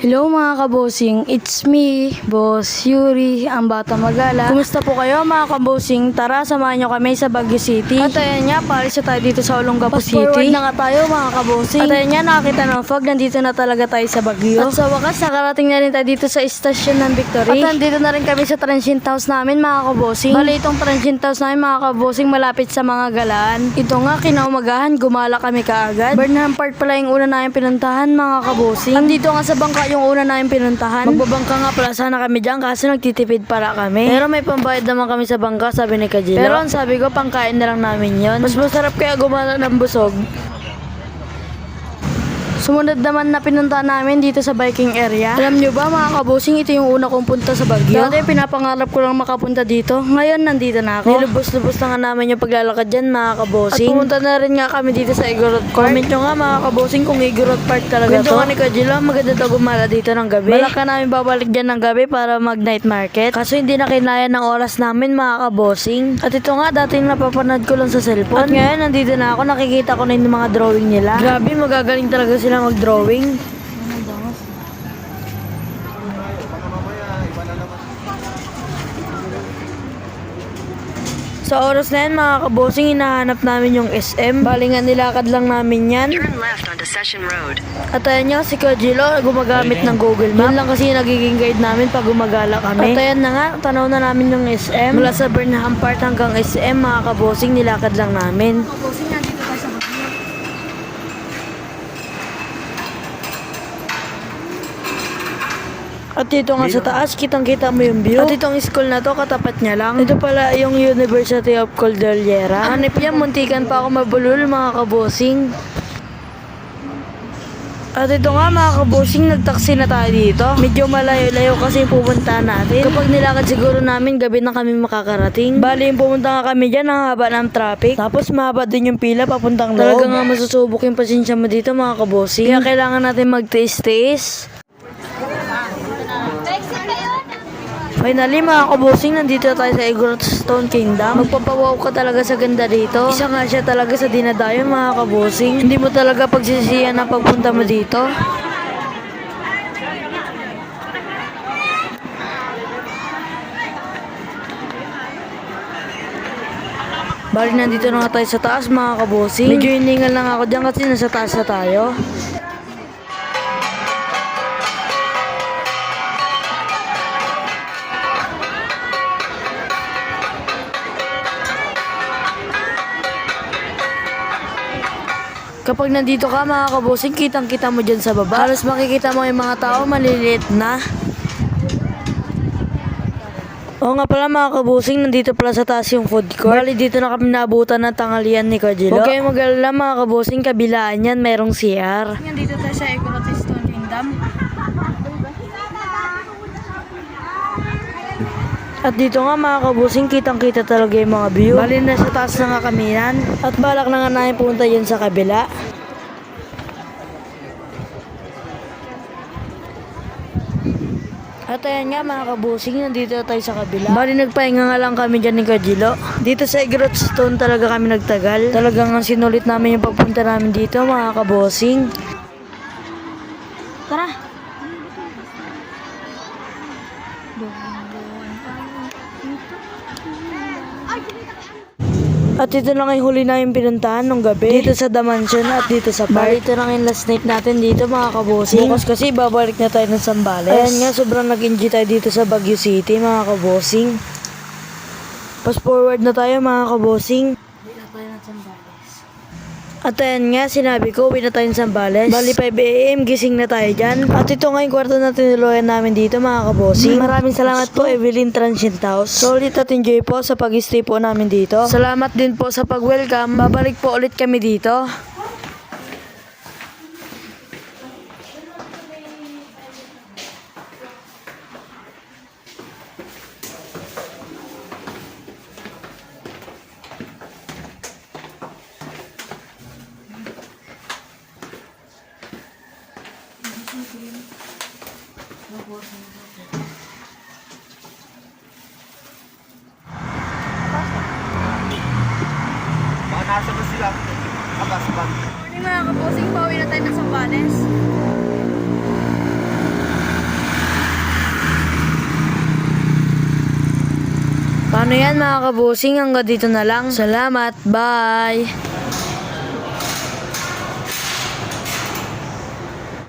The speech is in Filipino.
Hello mga kabosing, it's me, Boss Yuri, ang bata magala. Kumusta po kayo mga kabosing? Tara, samahan nyo kami sa Baguio City. At ayan nga, palis na tayo dito sa Olongapo City. Fast forward na nga tayo mga kabosing. At ayan nga, nakakita ng fog, nandito na talaga tayo sa Baguio. At sa wakas, nakarating na rin tayo dito sa istasyon ng Victory. At nandito na rin kami sa transient house namin mga kabosing. Bali, itong transient house namin mga kabosing malapit sa mga galaan. Ito nga, kinaumagahan, gumala kami kaagad. Burnham Park pala yung una namin pinuntahan mga kabosing. At dito nga sa bangka yung una namin pinuntahan. Magbabangka nga pala sana kami dyan kaso nagtitipid para kami. Pero may pambayad naman kami sa bangka, sabi ni Kajilo. Pero ang sabi ko, pangkain na lang namin yon. Mas masarap kaya gumala ng busog. Sumunod naman na pinuntahan namin dito sa biking area. Alam nyo ba mga kabosing, ito yung una kong punta sa Baguio. Dati pinapangarap ko lang makapunta dito. Ngayon nandito na ako. Nilubos-lubos na nga namin yung paglalakad dyan mga kabosing. At pumunta na rin nga kami dito sa Igorot Park. Comment nyo nga mga kabosing kung Igorot Park talaga to. Kwento nga ni Kajilo, maganda daw gumala dito ng gabi. Balak ka namin babalik dyan ng gabi para mag night market. Kaso hindi na kinaya ng oras namin mga kabosing. At ito nga dating napapanood ko lang sa cellphone. At ngayon nandito na ako, nakikita ko na yung mga drawing nila. Grabe, magagaling talaga sila mag-drawing. Sa oras na yan mga kabosing, hinahanap namin yung SM. Bali nga nilakad lang namin yan. Turn left onto Session Road. At ayan nga si Kajilo gumagamit ng Google Map. Yun lang kasi nagiging guide namin pag gumagala kami. At ayan na nga, tanaw na namin yung SM. Mula sa Burnham Park hanggang SM mga kabosing, nilakad lang namin. Kabosing, nandito tayo sa Baguio. At dito nga sa taas, kitang-kita mo yung view. At itong school na to, katapat niya lang. Ito pala yung University of Cordillera. Hanip yan, muntikan pa ako mabulol mga kabosing. At ito nga mga kabosing, nagtaksi na tayo dito. Medyo malayo-layo kasi yung pupunta natin. Kapag nilakad siguro namin, gabi na kami makakarating. Bali yung pumunta nga kami dyan, ang haba ng traffic. Tapos mahaba din yung pila papuntang loob. Talaga nga masusubok yung pasensya mo dito mga kabosing. Kaya kailangan natin magtiis-tiis. Finally mga kabosing, nandito tayo sa Igorot Stone Kingdom. Magpapawaw ka talaga sa ganda dito. Isa nga siya talaga sa dinadayo mga kabosing. Hindi mo talaga pagsisiyan na pagpunta mo dito. Bali nandito na nga tayo sa taas mga kabosing. Medyo hiningal lang ako dyan kasi nasa taas na tayo. Kapag nandito ka mga kabosing, kitang-kita mo dyan sa baba. Halos makikita mo yung mga tao, maliliit na. Oo nga pala mga kabosing, nandito pala sa taas yung food court. Bali dito na kami naabutan ng tanghalian ni Kajilo. Huwag kayong mag-alala mga kabosing, kabilaan yan, mayroong CR. Nandito tayo sa Igorot Stone Kingdom. At dito nga mga kabusing, kitang-kita talaga yung mga view. Bali na sa taas na nga kami yan. At balak na nga namin pumunta yun sa kabila. At ayan nga mga kabusing, nandito tayo sa kabila. Bali nagpahinga nga lang kami dyan ni Kajilo. Dito sa Igorot Stone talaga kami nagtagal. Talagang sinulit namin yung pagpunta namin dito mga kabusing. Tara! At ito na nga yung huli namin pinuntahan nung gabi. Dito sa The Mansion at dito sa park. Ito na nga yung last night natin dito mga kabosing. Bukas kasi babalik na tayo ng Zambales. Ayan nga, sobrang nag-enjoy tayo dito sa Baguio City mga kabosing. Fast forward na tayo mga kabosing. Dito tayo ng Zambales. At ayan nga, sinabi ko, uwi na tayo ng Zambales. Bali 5 AM, gising na tayo dyan. At ito nga yung kwarto na tinuluyan namin dito mga kabosing. Maraming salamat po Evelyn Transient House. Solid at enjoy po sa pag-stay po namin dito. Salamat din po sa pag-welcome. Babalik po ulit kami dito. Nasa ba sila? Abas ba? Morning mga kabosing, pauwi na tayo ng Zambales. Ano yan mga kabusing, hanggang dito na lang. Salamat, bye!